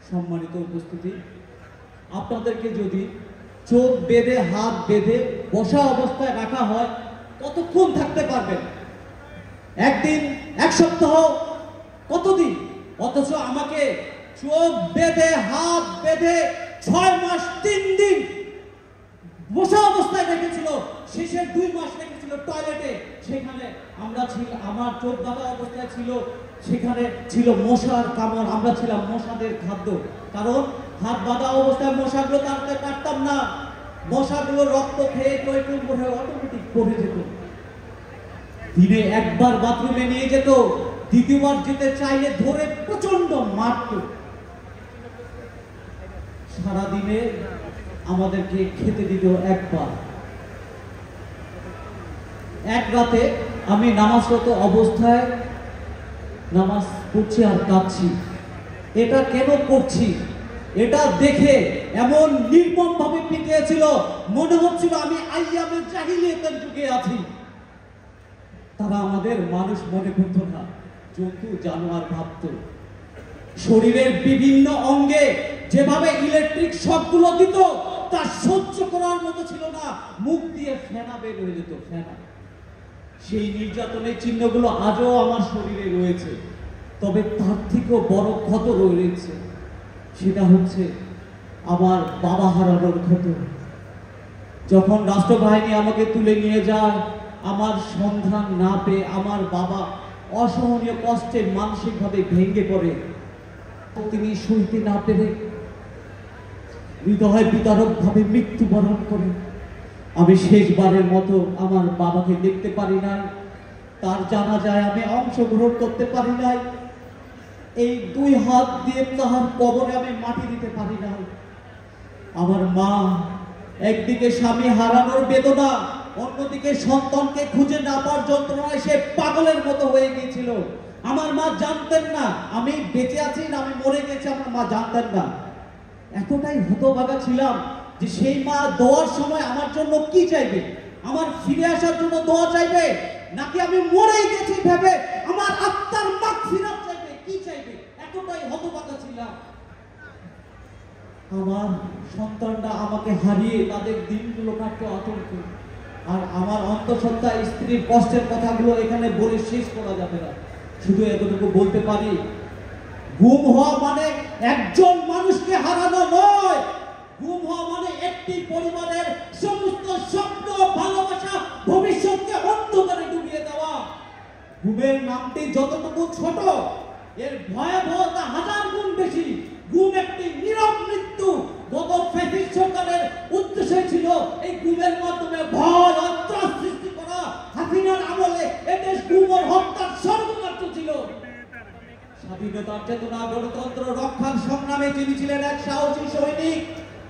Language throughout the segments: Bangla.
সম্মানিত উপস্থিতি, আপনাদেরকে যদি চোখ বেঁধে হাত বেঁধে বসা অবস্থায় রাখা হয় কতক্ষণ থাকতে পারবেন? একদিন, এক সপ্তাহ, কতদিন? অথচ আমাকে চোখ বেঁধে হাত বেঁধে 6 মাস 3 দিন বসা অবস্থায় রেখেছিল। শেষের 2 মাস রেখেছিল টয়লেটে। সেখানে আমরা আমার চোখ বাঁধা অবস্থায় ছিল, সেখানে ছিল মশার কামড়। আমরা ছিলাম মশাদের খাদ্য, কারণ হাত বাঁধা অবস্থায় মশাগুলো কাটতাম না। মশাগুলো রক্ত খেয়ে টয়টুম করে অটোমেটিক পড়ে যেত। দিনে একবার বাথরুমে নিয়ে যেত, দ্বিতীয়বার যেতে চাইলে ধরে প্রচন্ড মারত। সারাদিনে আমাদেরকে খেতে দিত একবার। এক রাতে আমি নামাজরত অবস্থায় নামাজ পড়ছি আর কাঁদছি। এটা কেন করছি? এটা দেখে এমন নির্মম ভাবে পিটিয়েছিল, মনে হচ্ছিল আমি আইয়ামে জাহিলিয়াতের যুগে আছি। তারা আমাদের মানুষ মনে করত না, জন্তু জানোয়ার ভাবত। শরীরের বিভিন্ন অঙ্গে যেভাবে ইলেকট্রিক শকগুলো দিত তা সহ্য করার মতো ছিল না। মুখ দিয়ে ফেনা বের হয়ে যেত, ফেনা। সেই নির্যাতনের চিহ্নগুলো আজও আমার শরীরে রয়েছে। তবে তার থেকেও বড় ক্ষত রয়েছে, সেটা হচ্ছে আমার বাবা হারানোর ক্ষত। যখন রাষ্ট্রবাহিনী আমাকে তুলে নিয়ে যায়, আমার সন্ধান না পেয়ে আমার বাবা অসহনীয় কষ্টে মানসিকভাবে ভেঙে পড়ে। তিনি সইতে না পেরে হৃদয় বিদারক ভাবে মৃত্যুবরণ করে। আমি শেষবারের মতো আমার বাবাকে দেখতে পারি নাই, তার জানাজায় আমি অংশগ্রহণ করতে পারি নাই। এই 2 হাত দিয়ে তাহার কবরে আমি মাটি দিতে পারি নাই। আমার মা একদিকে স্বামী হারানোর বেদনা, অন্যদিকে সন্তানকে খুঁজে না পাওয়ার যন্ত্রণায় সে পাগলের মতো হয়ে গিয়েছিল। আমার মা জানতেন না আমি বেঁচে আছি না আমি মরে গেছি, আমার মা জানতেন না। এতটাই হতভাগা ছিলাম যে সেই মা দোয়ার সময় আমার জন্য কি চাইবে? আমার ফিরে আসার জন্য দোয়া চাইবে, নাকি আমি মরে গেছি ভেবে আমার আত্মার মাগফিরাত চাইবে? কি চাইবে? এতটাই হতভাগা ছিলাম। আমার সন্তানরা আমাকে হারিয়ে তাদের দিনগুলো কাটতো আতঙ্কে। আর আমার অন্তঃসত্ত্বা স্ত্রীর কষ্টের কথাগুলো এখানে বলে শেষ করা যাবে না। শুধু এতটুকু বলতে পারি, গুম হওয়া মানে একজন মানুষকে হারানো নয়। গুম হওয়া মানে একটি পরিবারের সমস্ত স্বপ্ন, ভালোবাসা, ভবিষ্যৎকে অন্ধকারে ডুবিয়ে দেওয়া। গুমের নামটি যতটুকু ছোট, এর ভয়াবহতা 1000 গুণ বেশি। গুম একটি নীরব মৃত্যু। গত ফ্যাসিস্ট সরকারের উদ্দেশ্য ছিল এই গুমের মাধ্যমে ভয় অত্রাস সৃষ্টি করা। হাসিনার আমলে এদেশ গুম ও হত্যার সর্বনাশ ছিল। স্বাধীনতার চেতনা, গণতন্ত্র রক্ষার সংগ্রামে যিনি ছিলেন এক সাহসী সৈনিক,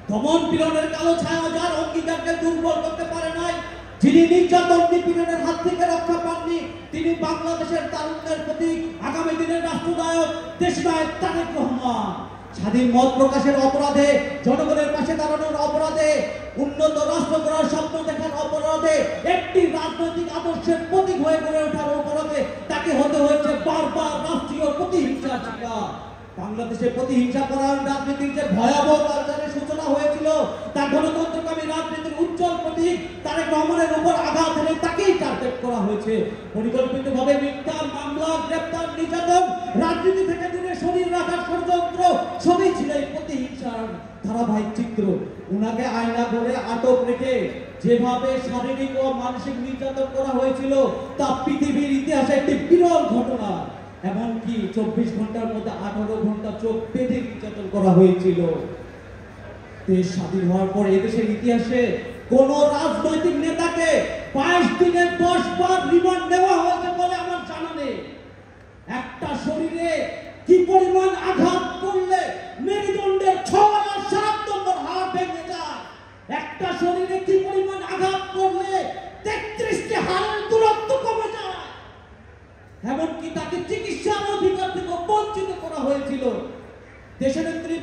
দমন পীড়নের কালো ছায়া যার অঙ্গীকারকে দুর্বল করতে পারে নাই, যিনি নির্যাতন নিপীড়নের হাত থেকে রক্ষা পাননি, তিনি বাংলাদেশের তারুণ্যের প্রতীক, আগামী দিনের রাষ্ট্রনায়ক দেশনায়ক তারেক রহমান। স্বাধীন মত প্রকাশের অপরাধে, জনগণের পাশে দাঁড়ানোর অপরাধে, উন্নত রাষ্ট্র গড়ার স্বপ্ন দেখার অপরাধে, একটি রাজনৈতিক আদর্শের প্রতীক হয়ে গড়ে ওঠার অপরাধে তাকে হতে হয়েছে বারবার রাষ্ট্রীয় প্রতিহিংসার শিকার। বাংলাদেশে প্রতিহিংসা করার রাজনীতির যে ভয়াবহ কালচারের সূচনা হয়েছিল, তা গণতন্ত্রকামী রাজনীতির উজ্জ্বল প্রতীক তারেক রহমানের উপর আঘাত হেনে তাকেই টার্গেট করা হয়েছে। পরিকল্পিতভাবে মিথ্যা মামলা, গ্রেপ্তার, নির্যাতন, রাজনীতি থেকে দূরে সরিয়ে রাখার ষড়যন্ত্র সবই ছিল এই প্রতিহিংসার ধারাবাহিক চিত্র। উনাকে আয়না করে আটক রেখে যেভাবে শারীরিক ও মানসিক নির্যাতন করা হয়েছিল তা পৃথিবীর ইতিহাসে একটি বিরল ঘটনা। এমনকি 24 ঘন্টার মধ্যে 18 ঘন্টা চোখ বেঁধে নির্যাতন করা হয়েছিল। দেশ স্বাধীন হওয়ার পর এদেশের ইতিহাসে কোন রাজনৈতিক নেতাকে 22 দিনে 10 বার রিমান্ড দেওয়া হয়েছে বলে আমার জানা নেই। একটা শরীরে কি পরিমাণ আঘাত করলে মেরুদণ্ডের 6/7 নম্বর হাড় ভেঙে যায়, একটা শরীরে কি পরিমাণ আঘাত করলে 33টি হাড়ের দূরত্ব কমে যায়, এমনকি তাকে চিকিৎসার অধিকার থেকে বঞ্চিত করা হয়েছিল। দেশনেত্রী